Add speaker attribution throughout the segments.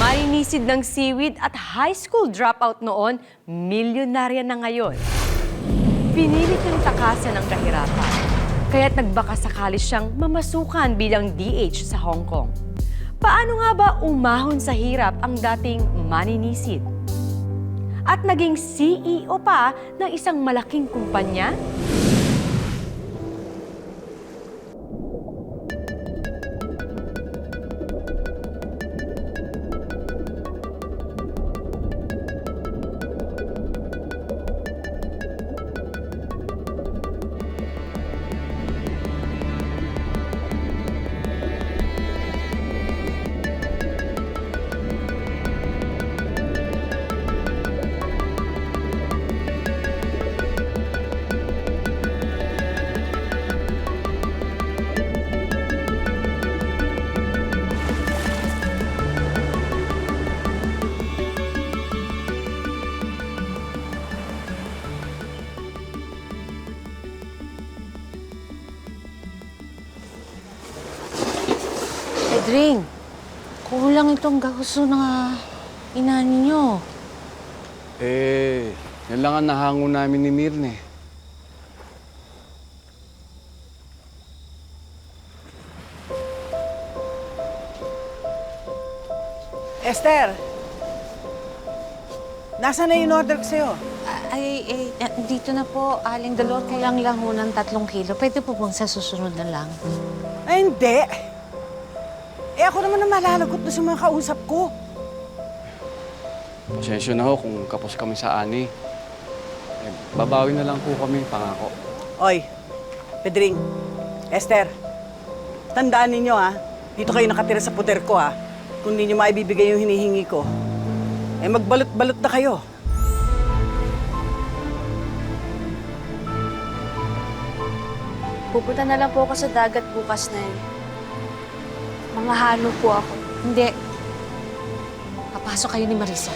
Speaker 1: Maninisid ng seaweed at high school dropout noon, milyonarya na ngayon. Pinilit niyang takasan ang kahirapan, kaya't nagbakasakali siyang mamasukan bilang DH sa Hong Kong. Paano nga ba umahon sa hirap ang dating maninisid? At naging CEO pa ng isang malaking kumpanya?
Speaker 2: Pedring, kulang itong gahuso na ina ninyo.
Speaker 3: Yan lang ang nahango namin ni Mirne.
Speaker 4: Esther! Nasaan na yung order ko sa'yo?
Speaker 2: Dito na po, Aling Dolor, kulang lang ho ng 3 kilo. Pwede po bang sa susunod na lang?
Speaker 4: Ay, hindi. Ako naman na malalagot na sa mga kausap ko.
Speaker 3: Pasensya na ho kung kapos kami sa ani. Babawi na lang po kami, pangako.
Speaker 4: Oy, Pedring, Esther, tandaan ninyo dito kayo nakatira sa puder ko kung hindi nyo maibibigay yung hinihingi ko, magbalot-balot na kayo.
Speaker 5: Pupunta na lang po ako sa dagat bukas na yun. Mangahalo po ako.
Speaker 2: Hindi. Papasok kayo ni Marisa.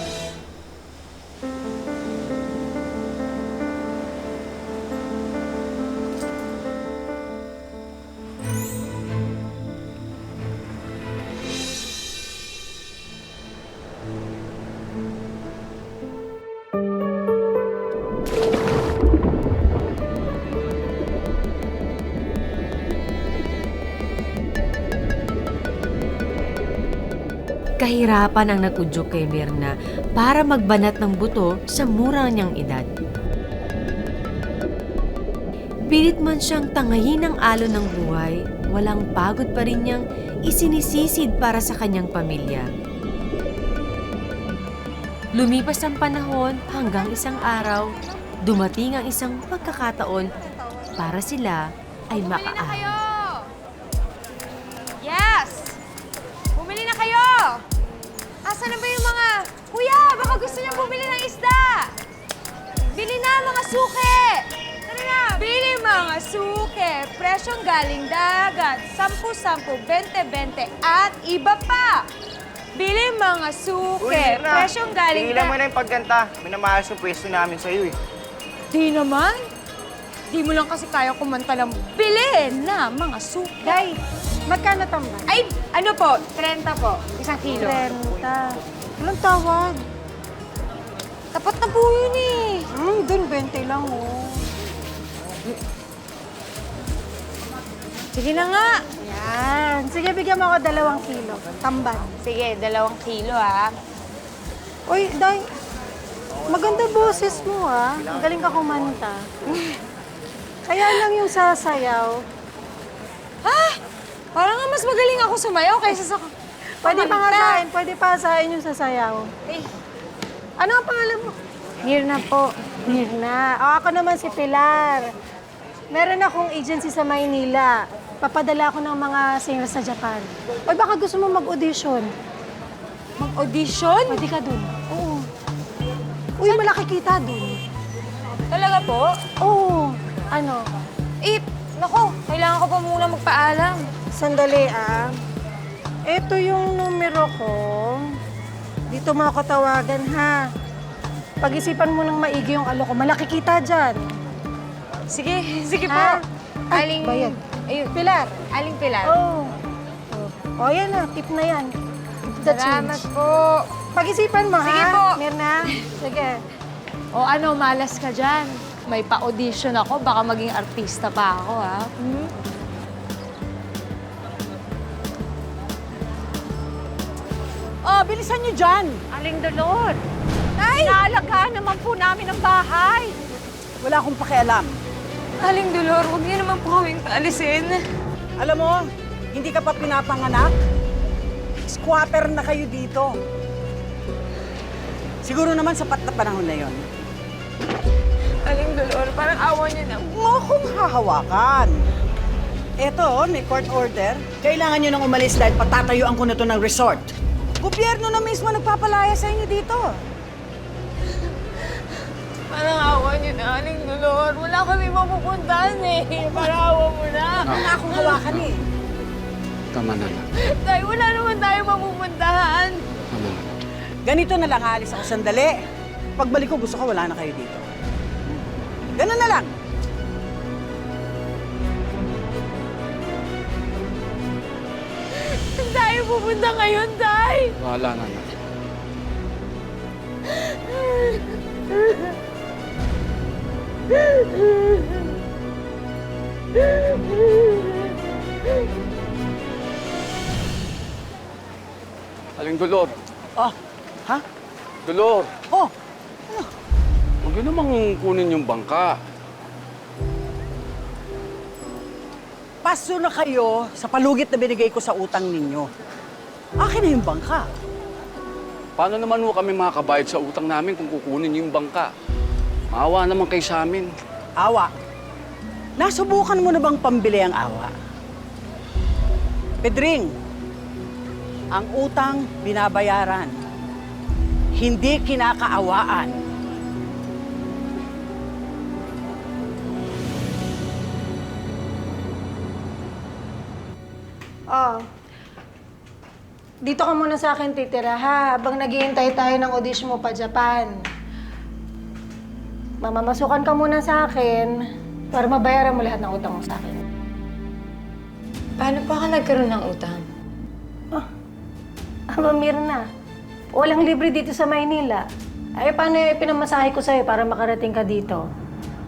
Speaker 1: Kahirapan ang nag-udyok kay Mirna para magbanat ng buto sa mura niyang edad. Pilit man siyang tangayin ng alon ng buhay, walang pagod pa rin niyang isinisisid para sa kanyang pamilya. Lumipas ang panahon hanggang isang araw, dumating ang isang pagkakataon para sila ay makaahon.
Speaker 6: Yes! Bumili na kayo! Asan na ba yung mga... Kuya, baka gusto niyo bumili ng isda! Bili na mga suke! Tara na! Bili mga suke! Presyong galing dagat. 10-10, 20-20 at iba pa! Bili mga suke! Presyong galing
Speaker 7: Tingnan mo na yung pagkanta. Minamalas yung pwesto namin sa'yo eh.
Speaker 6: Di naman! Di mo lang kasi kaya kumanta ng bili na mga suke.
Speaker 5: Day, magkano tambay?
Speaker 6: Ay, ano po? 30 po. 1 kilo.
Speaker 5: 30. Walang tawad.
Speaker 6: Tapat na po yun eh.
Speaker 5: Doon 20 lang
Speaker 6: Sige na nga.
Speaker 5: Yan. Sige, bigyan mo ako 2 kilo. Tamban.
Speaker 6: Sige, 2 kilo ha.
Speaker 5: Uy, Day, maganda boses mo Ang galing ka kumanta. Kaya lang yung sasayaw.
Speaker 6: Ha? Parang nga mas magaling ako sumayaw kaysa sa...
Speaker 5: Pwede pa nga sahin. Pwede pa sahin yung sasayaw.
Speaker 6: Eh,
Speaker 5: Ano ang pangalan mo? Mirna po. Mirna. Ako naman si Pilar. Meron akong agency sa Maynila. Papadala ako ng mga singers sa Japan. Uy, baka gusto mo mag-audition.
Speaker 6: mag-audition?
Speaker 5: Pwede ka dun. Oo. Uy, malaki kita dun.
Speaker 6: Talaga po?
Speaker 5: Oo. Ano?
Speaker 6: Eh, naku, kailangan ko pa muna magpaalam.
Speaker 5: Sandali, Ito yung numero ko. Dito mo ako tawagan, ha? Pag-isipan mo ng maigi yung ko. Malaki kita dyan.
Speaker 6: Sige, sige po.
Speaker 5: Ha? Ay,
Speaker 6: Aling...
Speaker 5: bayad.
Speaker 6: Ayun,
Speaker 5: Pilar.
Speaker 6: Aling Pilar.
Speaker 5: Oo. Oh, yan na. Tip na yan. the
Speaker 6: Salamat
Speaker 5: change.
Speaker 6: po.
Speaker 5: Pag-isipan mo,
Speaker 6: Sige
Speaker 5: ha?
Speaker 6: po.
Speaker 5: Mirna, sige.
Speaker 6: O ano, malas ka dyan. May pa-audition ako, baka maging artista pa ako, ha?
Speaker 4: Oh, bilisan niyo dyan.
Speaker 1: Aling Dolor, inaalagaan naman po namin ang bahay.
Speaker 4: Wala akong pakialam.
Speaker 6: Aling Dolor, huwag niyo naman po kaming paalisin.
Speaker 4: Alam mo, hindi ka pa pinapanganak. Squatter na kayo dito. Siguro naman sapat na panahon na yon.
Speaker 6: Aling Dolor, parang awa niyo na.
Speaker 4: Huwag mo akong hahawakan. Eto, may court order. Kailangan nyo nang umalis dahil patatayuan ko na to ng resort. Gobyerno na mismo nagpapalaya sa inyo dito.
Speaker 6: Parang awa niyo na, Aling Dolor. Wala kami mapupuntahan eh. Parang awa mo na.
Speaker 4: Wala akong hawakan eh.
Speaker 3: Tama na lang.
Speaker 6: Dahil wala naman tayo mapupuntahan.
Speaker 3: Tama na.
Speaker 4: Ganito na lang, aalis ako sandali. Pagbalik ko, gusto ko wala na kayo dito. Ganun na lang.
Speaker 6: Saan tayo pupunta ngayon, Tay?
Speaker 3: Wala na na. Aling Dolor.
Speaker 4: Oh, ha?
Speaker 3: Dolor,
Speaker 4: Oh,
Speaker 3: huwag yun namang kunin yung bangka.
Speaker 4: paso na kayo sa palugit na binigay ko sa utang ninyo. Akin na yung bangka.
Speaker 3: Paano naman ho kami makakabayad sa utang namin kung kukunin yung bangka? Maawa naman kayo sa amin.
Speaker 4: Awa. Nasubukan mo na bang pambili ang awa? Pedring, ang utang binabayaran. Hindi kinakaawaan.
Speaker 5: Oh. Dito ka muna sa akin titira, ha? Habang naghihintay tayo ng audition mo pa Japan. Mamamasukan ka muna sa akin para mabayaran mo lahat ng utang mo sa akin.
Speaker 6: Paano pa ka nagkaroon ng utang?
Speaker 5: Mirna, walang libre dito sa Maynila. Ay, paano yung pinamasahe ko sa'yo para makarating ka dito?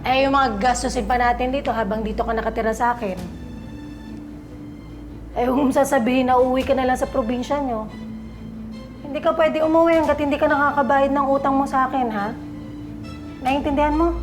Speaker 5: Ay, yung mga gastusin pa natin dito habang dito ka nakatira sa akin. Ay, huwag mong sasabihin na uuwi ka na lang sa probinsya nyo. Hindi ka pwede umuwi hanggat hindi ka nakakabayad ng utang mo sa akin, ha? Naiintindihan mo?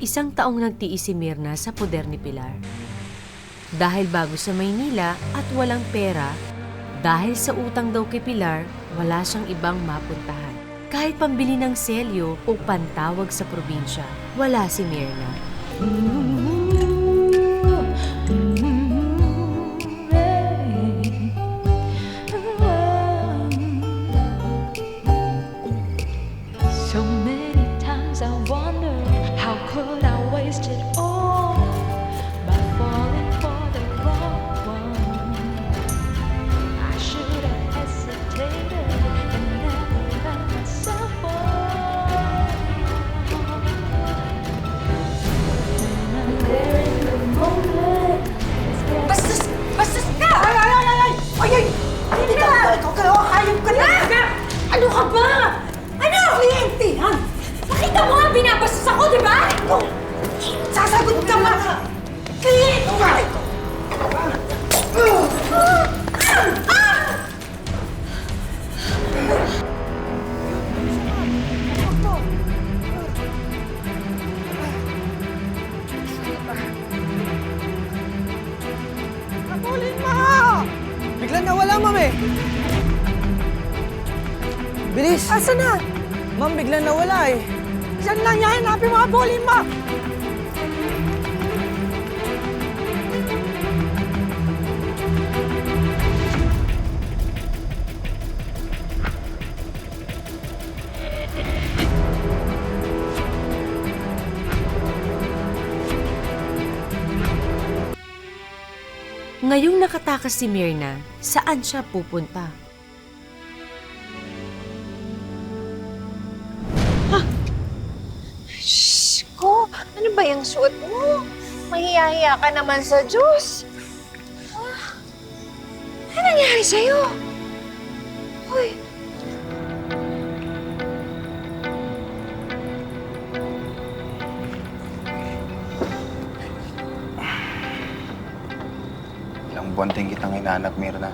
Speaker 1: Isang taong nagtiis si Mirna sa poder ni Pilar. Dahil bago sa Maynila at walang pera, dahil sa utang daw kay Pilar, wala siyang ibang mapuntahan. Kahit pambili ng selyo o pantawag sa probinsya, wala si Mirna.
Speaker 8: So many times I wonder how could I waste it all by falling for the wrong one. I should have hesitated and never let myself fall. When I'm there in the moment, it's getting
Speaker 6: Bastos ka!
Speaker 4: Ay! Hindi ka! Ikaw kayo! Hayop ka na!
Speaker 6: Ano ka ba? Ano?
Speaker 4: Kliyente yan!
Speaker 6: Nakita mo nga binabastos ako, di ba?
Speaker 4: Sasagot ka ma! Kliyente ka! Habulin mo!
Speaker 9: Biglang nawala, ma'am eh. Bilis!
Speaker 4: Asa na?
Speaker 9: Ma'am, biglang nawala eh.
Speaker 4: Diyan lang yan! Hanapin mo! Habulin mo!
Speaker 1: Ngayong nakatakas si Mirna, saan siya pupunta?
Speaker 2: yung suot mo. Mahiya-hiya ka naman sa Diyos.
Speaker 6: Ano nangyari sa'yo? Uy,
Speaker 10: Ilang buwan din kitang hinanap, Mirna.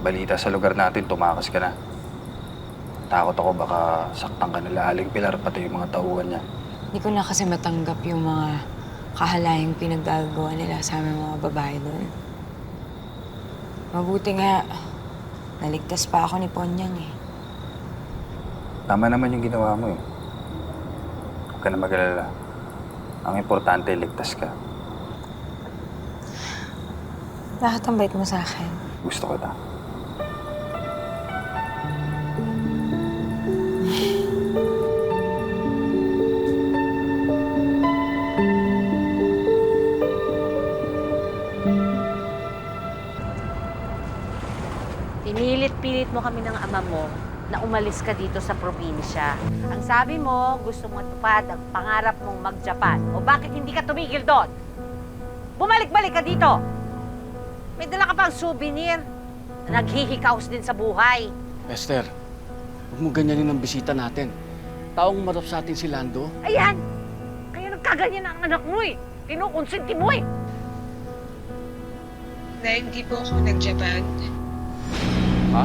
Speaker 10: Balita sa lugar natin, tumakas ka na. Takot ako baka saktan ka nila Aling Pilar, pati yung mga tauhan niya.
Speaker 11: Hindi ko na kasi matanggap yung mga kahalayang pinagagawa nila sa aming mga babae doon. Mabuti nga, naligtas pa ako ni Ponyang eh.
Speaker 10: Tama naman yung ginawa mo eh. Huwag ka na mag-alala. Ang importante, ligtas ka.
Speaker 11: Bakit ang bait mo sa akin?
Speaker 10: Gusto ko ta.
Speaker 2: Pinilit-pilit mo kami ng ama mo na umalis ka dito sa probinsya. Ang sabi mo, gusto mo tupad ang pangarap mong mag-Japan. O bakit hindi ka tumigil doon? Bumalik-balik ka dito! May dala ka pang souvenir na naghihikaos din sa buhay.
Speaker 3: Esther, huwag mo ganyanin ang bisita natin. Taong marap sa atin si Lando.
Speaker 2: Ayan! Kaya nagkaganyan ang anak mo eh. Kinukonsenti mo eh.
Speaker 11: Dahil hindi po ako nag-Japan.
Speaker 3: Ha?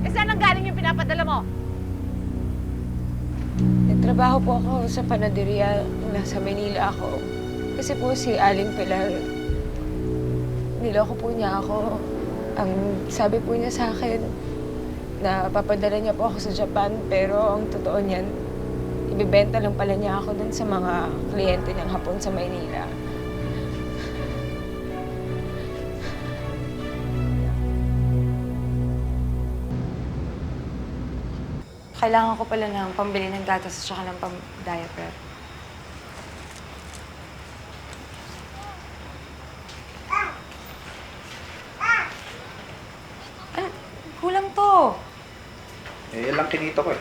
Speaker 2: Eh saan ang galing yung pinapadala mo?
Speaker 11: Nagtrabaho po ako sa panaderia. Nasa Manila ako. Kasi po si Aling Pilar, niloko po niya ako. Ang sabi po niya sa akin, na papadala niya po ako sa Japan, pero ang totoo niyan, ibibenta lang pala niya ako dun sa mga kliyente niyang Hapon sa Maynila. Kailangan ko pala ng pambili ng gatas at saka ng pang-diaper. Kulang to.
Speaker 10: Eh, yan lang kinita ko eh.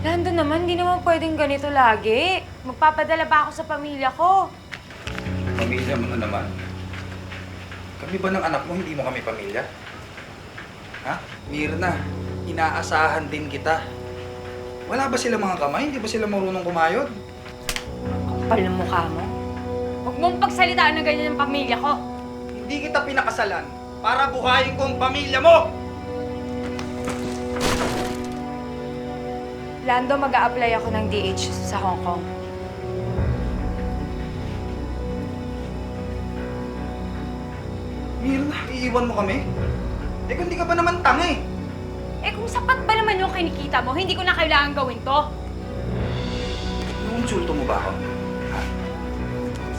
Speaker 11: Lando naman, hindi naman pwedeng ganito lagi. Magpapadala ba ako sa pamilya ko?
Speaker 10: Pamilya mo na naman. Kami ba ng anak mo, hindi mo kami pamilya? Ha? Mirna, inaasahan din kita. Wala ba sila mga kamay? Hindi ba sila marunong kumayod?
Speaker 11: Kapal ng mukha mo. Huwag mong pagsalitaan ng ganyan ng pamilya ko.
Speaker 10: Hindi kita pinakasalan para buhayin ko ang pamilya mo!
Speaker 11: Lando, mag-a-apply ako ng DH sa Hong Kong.
Speaker 10: Mirna, iiwan mo kami? Eh kung di ka pa naman tanga eh.
Speaker 11: Eh kung sapat ba naman yung kinikita mo, hindi ko na kailangan gawin to.
Speaker 10: Insulto mo ba ako? Ha?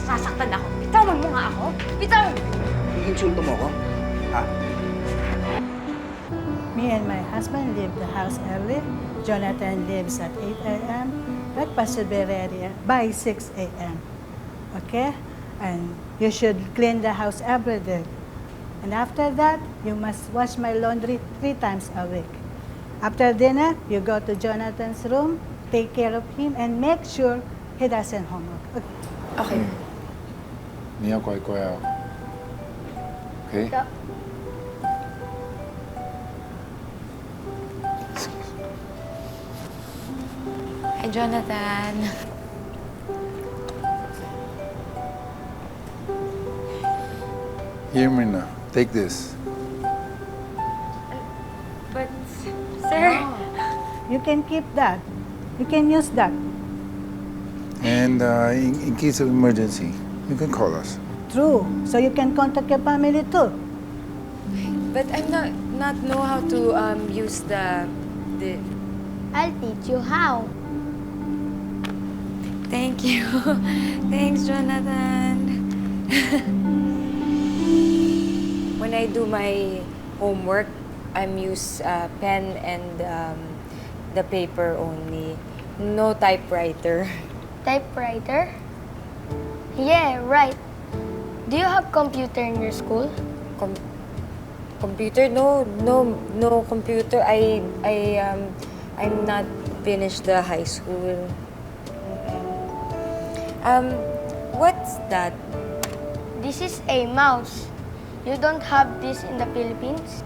Speaker 11: Sasaktan ako. Bitawan mo nga ako. Bitawan!
Speaker 10: Insulto mo ako? Ha?
Speaker 5: Me and my husband leave the house early. Jonathan leaves at 8 a.m. Breakfast should be ready by 6 a.m. Okay? And you should clean the house every day. And after that, you must wash my laundry 3 times a week. After dinner, you go to Jonathan's room, take care of him, and make sure he doesn't homework. Okay?
Speaker 11: Okay.
Speaker 12: 你要乖乖哦。OK。
Speaker 11: Hi, Jonathan.
Speaker 12: Here, Mirna. Take this.
Speaker 11: But, sir...
Speaker 5: You can keep that. You can use that.
Speaker 12: And in case of emergency, you can call us.
Speaker 5: True. So you can contact your family too.
Speaker 11: But I'm not know how to use the...
Speaker 5: I'll teach you how.
Speaker 11: Thank you. Thanks, Jonathan. When I do my homework, I'm use pen and the paper only. No typewriter.
Speaker 13: Typewriter? Yeah, right. Do you have computer in your school?
Speaker 11: Computer? No computer. I'm not finished the high school. What's that?
Speaker 13: This is a mouse. You don't have this in the Philippines?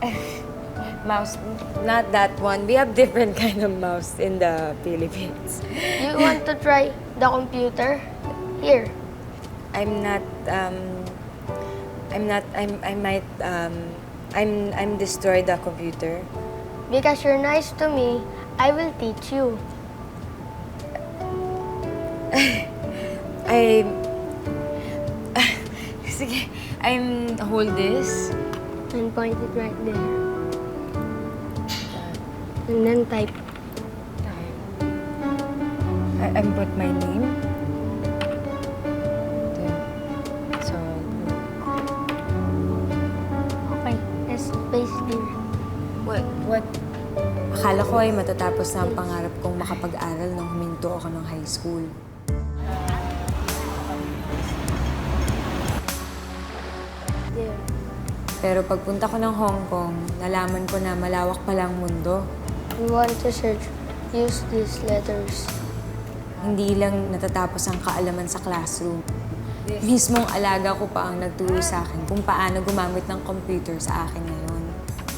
Speaker 11: Mouse, not that one. We have different kind of mouse in the Philippines.
Speaker 13: You want to try the computer? Here.
Speaker 11: I might destroy the computer.
Speaker 13: Because you're nice to me, I will teach you.
Speaker 11: Sige, hold this.
Speaker 13: And point it right there. And then type.
Speaker 11: I put my name. So,
Speaker 13: Okay, let's space here.
Speaker 11: what? Akala ko ay matatapos na ang pangarap kong makapag-aral nang huminto ako ng high school.
Speaker 13: There.
Speaker 11: Pero pagpunta ko ng Hong Kong, nalaman ko na malawak pala ang mundo.
Speaker 13: You want to search, use these letters.
Speaker 11: Hindi lang natatapos ang kaalaman sa classroom. Mismong alaga ko pa ang nagturo sa akin kung paano gumamit ng computer sa akin ngayon.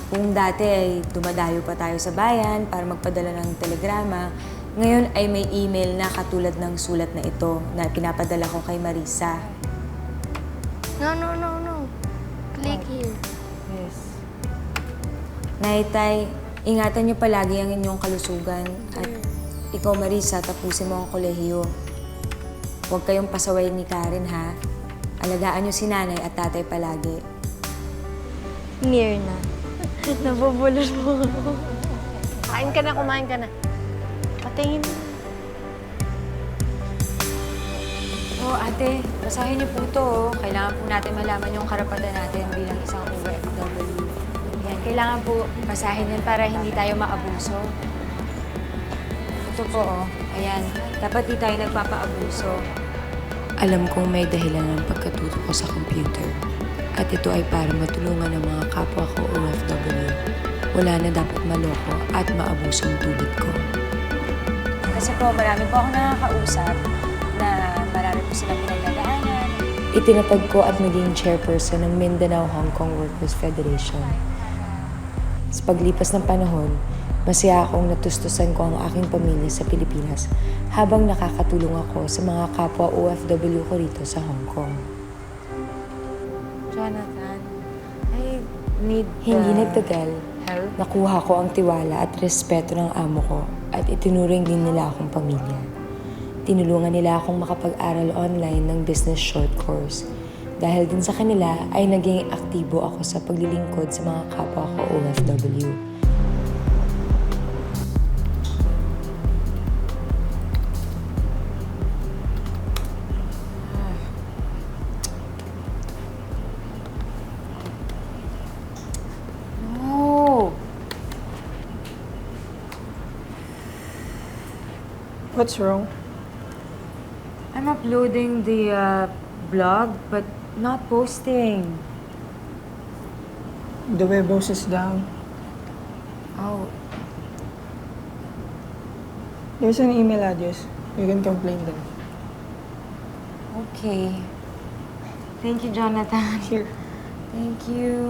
Speaker 11: Kung dati ay dumadayo pa tayo sa bayan para magpadala ng telegrama, ngayon ay may email na katulad ng sulat na ito na pinapadala ko kay Marisa.
Speaker 13: No. Click here.
Speaker 11: Yes. Naitay, ingatan niyo palagi ang inyong kalusugan at ikaw, Marisa, tapusin mo ang kolehiyo. Huwag kayong pasaway ni Karen, ha? Alagaan niyo si nanay at tatay palagi.
Speaker 5: Mirna, nabubulol mo. Kain ka na, kumain ka na. Patingin mo.
Speaker 11: Oh, ate, basahin niyo po ito, oh. Kailangan po natin malaman yung karapatan natin bilang isang OFW. Yan, kailangan po basahin yan para hindi tayo maabuso. Ito po, oh. Ayan, dapat di tayo nagpapaabuso. Alam kong may dahilan ng pagkatuto ko sa computer. At ito ay para matulungan ang mga kapwa ko OFW. Wala na dapat maloko at maabusong tulad ko. Kasi po, marami po akong nakakausap na marami po silang pinagdadaanan. Itinatag ko at naging chairperson ng Mindanao Hong Kong Workers Federation. Sa paglipas ng panahon, masaya akong natustusan ko ang aking pamilya sa Pilipinas habang nakakatulong ako sa mga kapwa OFW ko rito sa Hong Kong. Jonathan, I need Hindi nagtagal. Help? Nakuha ko ang tiwala at respeto ng amo ko at itinuring din nila akong pamilya. Tinulungan nila akong makapag-aral online ng business short course. Dahil din sa kanila ay naging aktibo ako sa paglilingkod sa mga kapwa ko OFW.
Speaker 9: What's wrong?
Speaker 11: I'm uploading the blog, but not posting.
Speaker 9: The web host is down.
Speaker 11: Oh,
Speaker 9: There's an email address. You can complain them.
Speaker 11: okay. Thank you, Jonathan.
Speaker 9: Here.
Speaker 11: Thank you.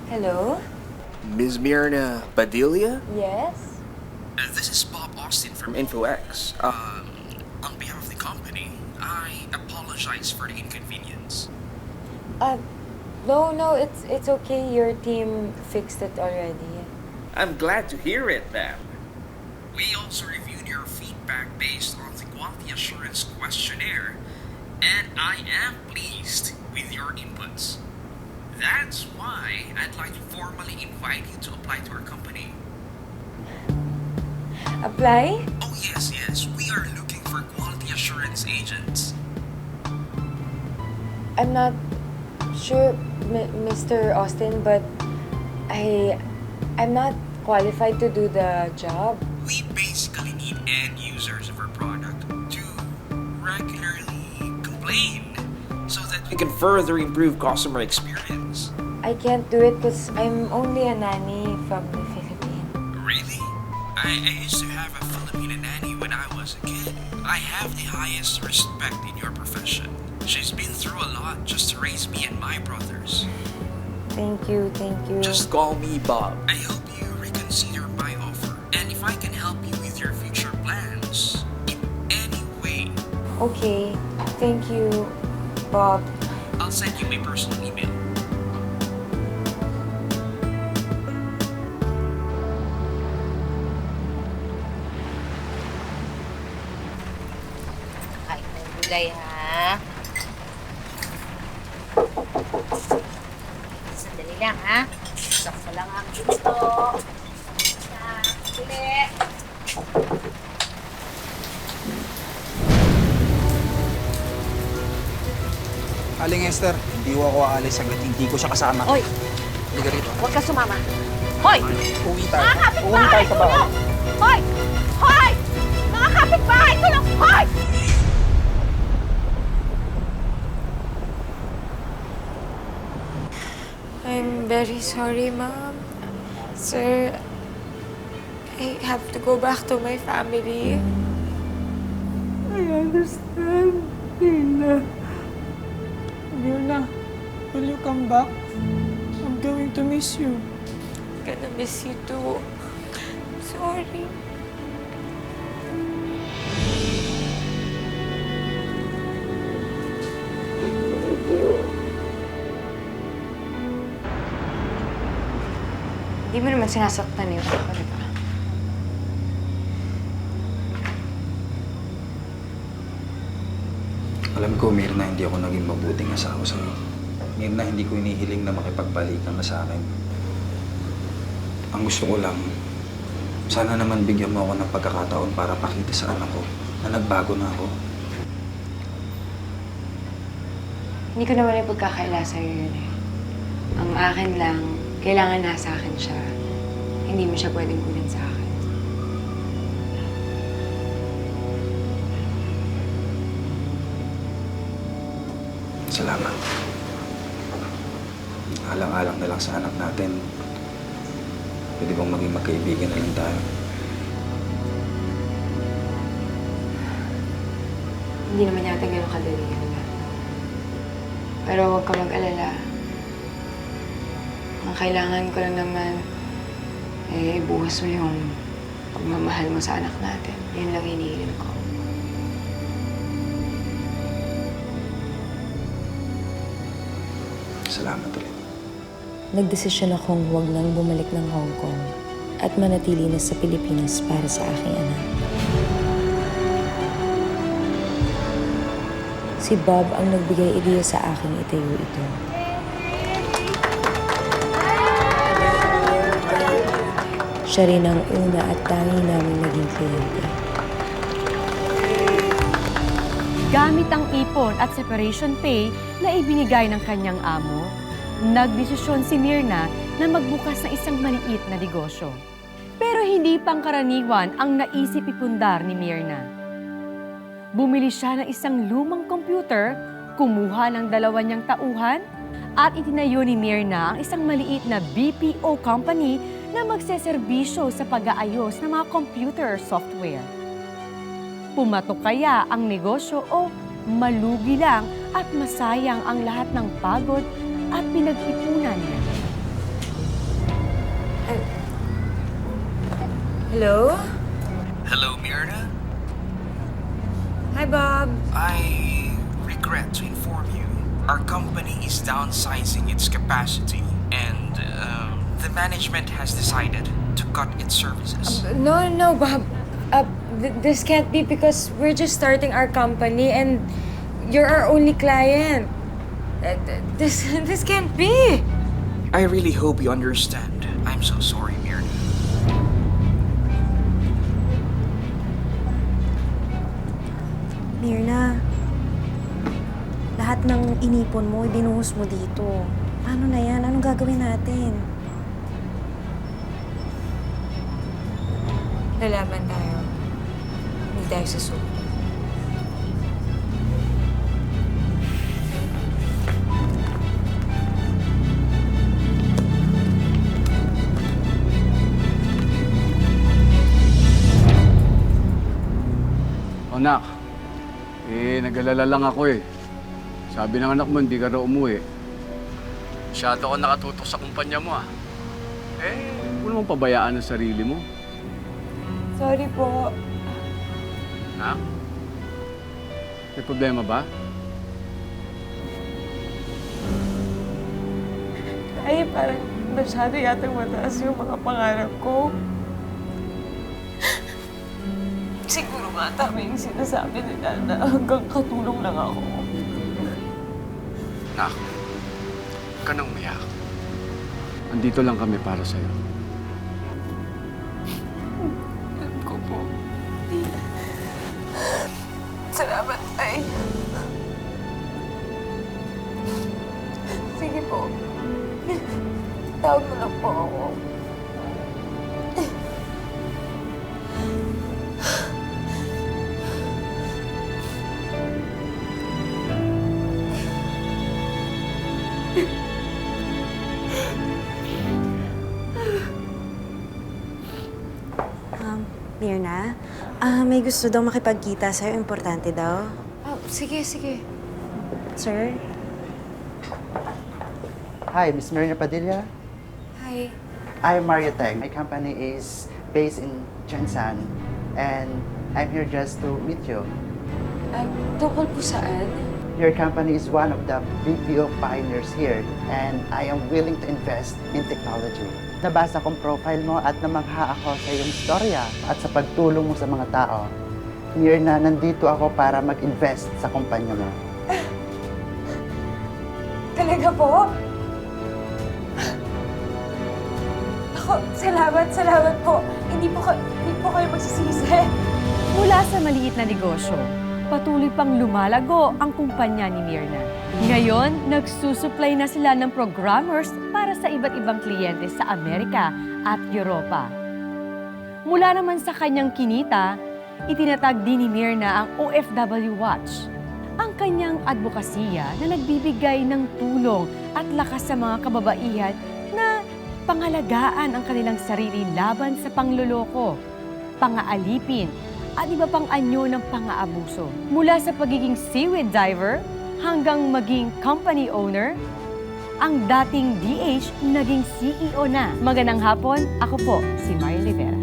Speaker 11: Hello?
Speaker 7: Ms. Mirna Padilla?
Speaker 11: Yes?
Speaker 7: This is Bob Austin from InfoX. On behalf of the company, I apologize for the inconvenience.
Speaker 11: No, it's okay. Your team fixed it already.
Speaker 7: I'm glad to hear it then. We also reviewed your feedback based on the quality assurance questionnaire, and I am pleased with your inputs. That's why I'd like to formally invite you to apply to our company.
Speaker 11: Apply?
Speaker 7: Oh, yes. We are looking for quality assurance agents.
Speaker 11: I'm not sure, Mr. Austin, but I'm not qualified to do the job.
Speaker 7: We basically need end users of our product to regularly complain so that we we can further improve customer experience.
Speaker 11: I can't do it because I'm only a nanny from the Philippines.
Speaker 7: Really? I used to have a Filipino nanny when I was a kid. I have the highest respect in your profession. She's been through a lot just to raise me and my brothers.
Speaker 11: Thank you, thank you.
Speaker 7: Just call me Bob. I hope you reconsider my offer. And if I can help you with your future plans, in any way,
Speaker 11: Okay, thank you, Bob.
Speaker 7: I'll send you my personal email.
Speaker 2: Ay, gulay ha. Sandali lang ha. Sakto lang ang ito. Bili.
Speaker 10: Aling Esther, hindi ko ako aalis hanggat hindi ko siya kasama.
Speaker 2: Hoy!
Speaker 10: Hindi ka rito.
Speaker 2: Huwag ka sumama. Hoy!
Speaker 10: Uwi tayo.
Speaker 2: Mga kapitbahay, tulong! Hoy! Hoy! Mga kapitbahay, tulong! Hoy!
Speaker 11: I'm very sorry, Mom. Sir, I have to go back to my family.
Speaker 9: I understand, Mirna. Mirna, will you come back? I'm going to miss you.
Speaker 11: Gonna miss you too. Sorry.
Speaker 6: Hindi mo naman sinasaktan yung ako, di ba?
Speaker 10: Alam ko, Mirna, hindi ako naging mabuting asawa sa'yo. Mirna, hindi ko inihiling na makipagbalikan ka sa akin. Ang gusto ko lang, sana naman bigyan mo ako ng pagkakataon para pakita sa anak ko na nagbago na ako.
Speaker 6: Hindi ko naman yung pagkakaila sa'yo yun eh. Ang akin lang, kailangan nasa akin siya. Hindi mo siya pwedeng kunin sa akin.
Speaker 10: Salamat. Alang-alang na lang sa anak natin. Pwede bang maging magkaibigan na lang tayo?
Speaker 6: Hindi naman yata ganun kadali yun. Pero huwag ka mag-alala. Ang kailangan ko lang naman, buwas mo yung pagmamahal mo sa anak natin. Yun lang hinihiling ko.
Speaker 10: Salamat ulit.
Speaker 8: Nagdesisyon akong huwag nang bumalik ng Hong Kong at manatili na sa Pilipinas para sa aking anak. Si Bob ang nagbigay ideya sa aking itayo ito. Siya rin ang una at tangi naming naging kliyente.
Speaker 1: Gamit ang ipon at separation pay na ibinigay ng kanyang amo, nagdesisyon si Mirna na magbukas ng isang maliit na negosyo. Pero hindi pangkaraniwan ang naisip ipundar ni Mirna. Bumili siya ng isang lumang computer, kumuha ng 2 niyang tauhan, at itinayo ni Mirna ang isang maliit na BPO company na magseserbisyo sa pag-aayos ng mga computer software. Pumatok kaya ang negosyo o malugi lang at masayang ang lahat ng pagod at pinag-ipunan niya?
Speaker 11: Hello?
Speaker 7: Hello, Mirna.
Speaker 11: Hi, Bob.
Speaker 7: I regret to inform you, our company is downsizing its capacity and the management has decided to cut its services.
Speaker 11: No, Bob. This can't be because we're just starting our company and you're our only client. This can't be.
Speaker 7: I really hope you understand. I'm so sorry, Mirna.
Speaker 14: Mirna, lahat ng inipon mo, ibinuhos mo dito. Paano na yan? Anong gagawin natin?
Speaker 11: Lalaban tayo. Hindi tayo susuko.
Speaker 3: anak. Nag-alala lang ako eh. Sabi ng anak mo, hindi ka raw umuwi. Masyado ako nakatutok sa kumpanya mo ah. Huwag mo namang pabayaan ang sarili mo.
Speaker 11: Sorry po.
Speaker 3: Ha? May problema ba?
Speaker 11: Ay, parang masyado yatang mataas yung mga pangarap ko. Siguro nga tama yung sinasabi nila na hanggang katulong lang ako.
Speaker 3: Nak, huwag ka nang umiyak. Andito lang kami para sa'yo.
Speaker 11: Alam ko po. Salamat, Tay. Sige po. Tawag mo lang po ako.
Speaker 14: Mirna, may gusto daw makipagkita sa'yo. Importante daw.
Speaker 11: Oh, sige.
Speaker 14: Sir?
Speaker 15: Hi, Miss Mirna Padilla.
Speaker 11: Hi.
Speaker 15: I'm Mario Teng. My company is based in Jensan, and I'm here just to meet you.
Speaker 11: Tungkol po saan?
Speaker 15: Your company is one of the BPO pioneers here, and I am willing to invest in technology. Nabasa kong profile mo at namangha ako sa iyong storya at sa pagtulong mo sa mga tao. Mirna, nandito ako para mag-invest sa kumpanya mo.
Speaker 11: Talaga po? Ako, salamat po. Hindi po kayo magsisisi.
Speaker 1: Mula sa maliit na negosyo, patuloy pang lumalago ang kumpanya ni Mirna. Ngayon, nagsusupply na sila ng programmers para sa iba't ibang kliyente sa Amerika at Europa. Mula naman sa kanyang kinita, itinatag din ni Mirna ang OFW Watch, ang kanyang advokasya na nagbibigay ng tulong at lakas sa mga kababaihan na pangalagaan ang kanilang sarili laban sa pangloloko, pangaalipin, at iba pang anyo ng pang-aabuso. Mula sa pagiging seaweed diver hanggang maging company owner, ang dating DH naging CEO na. Magandang hapon, ako po si Mary Rivera.